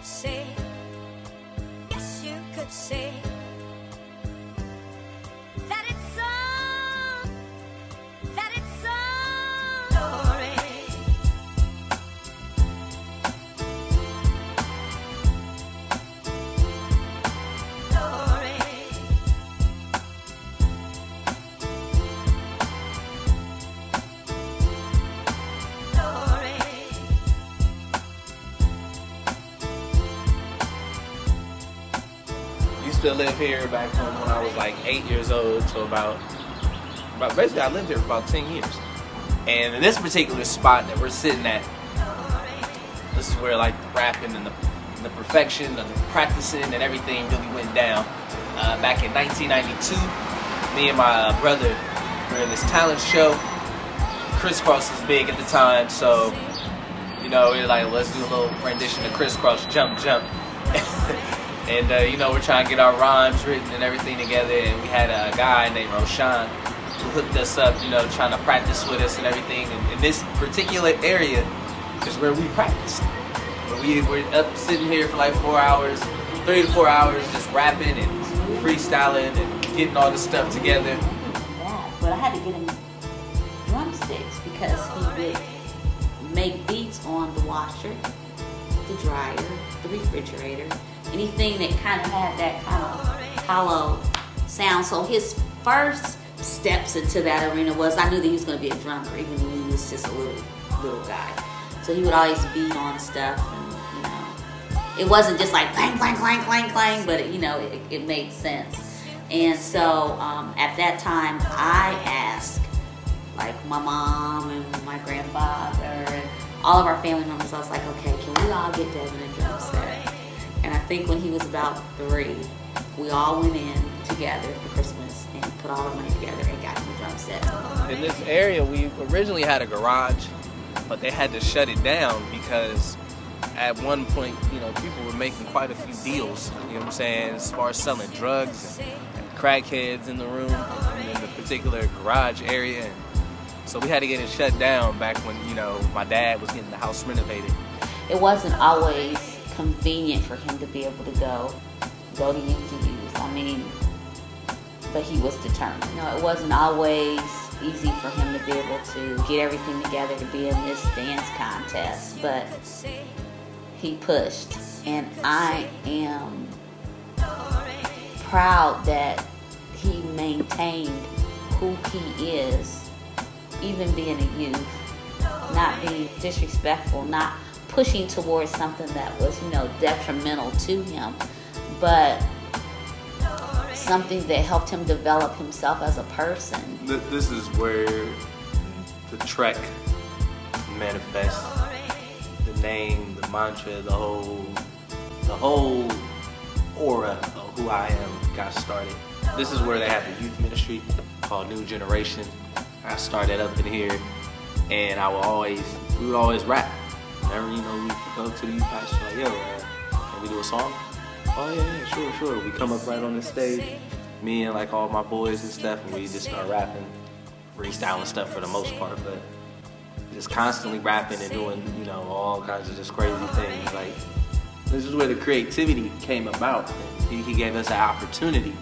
say, yes, you could say that it's all, that it's all glory. Glory. Glory. Used to live here back home when I was like 8 years old to about basically I lived here for about 10 years. And in this particular spot that we're sitting at, this is where like the rapping and the perfection and the practicing and everything really went down. Back in 1992, me and my brother were in this talent show. Crisscross was big at the time, so you know, we were like, let's do a little rendition of Crisscross, jump, jump. And you know, we're trying to get our rhymes written and everything together, and we had a guy named Roshan who hooked us up, you know, trying to practice with us and everything. And this particular area is where we practiced. We're up sitting here for like 4 hours, 3 to 4 hours, just rapping and freestyling and getting all this stuff together. But I had to get him drumsticks because he would make beats on the washer, the dryer, the refrigerator, anything that kind of had that kind of hollow sound. So his first steps into that arena was, I knew that he was going to be a drummer, even though he was just a little guy. So he would always beat on stuff, and you know, it wasn't just like clang, clang, clang, clang, clang, but you know, it made sense. And so at that time, I asked like my mom and my grandfather and all of our family members, I was like, okay, can we all get Devin a drum set? And I think when he was about 3, we all went in together for Christmas and put all our money together and got him a drum set. In this area, we originally had a garage, but they had to shut it down because at one point, you know, people were making quite a few deals, you know what I'm saying, as far as selling drugs and crackheads in the room, in the particular garage area. And so we had to get it shut down back when, you know, my dad was getting the house renovated. It wasn't always convenient for him to be able to go to use. I mean, but he was determined. You know, it wasn't always easy for him to be able to get everything together to be in this dance contest, but he pushed, and I am proud that he maintained who he is, even being a youth, not being disrespectful, not pushing towards something that was, you know, detrimental to him, but something that helped him develop himself as a person. This is where the trek manifests. The name, the mantra, the whole aura of who I am got started. This is where they have the youth ministry called New Generation. I started up in here, and we would always rap. Whenever, you know, we go to the youth pastor, like, yo, can we do a song? Oh yeah, sure. We come up right on the stage, me and like all my boys and stuff, and we just start rapping, freestyling stuff for the most part, but just constantly rapping and doing, you know, all kinds of just crazy things. Like, this is where the creativity came about. He gave us an opportunity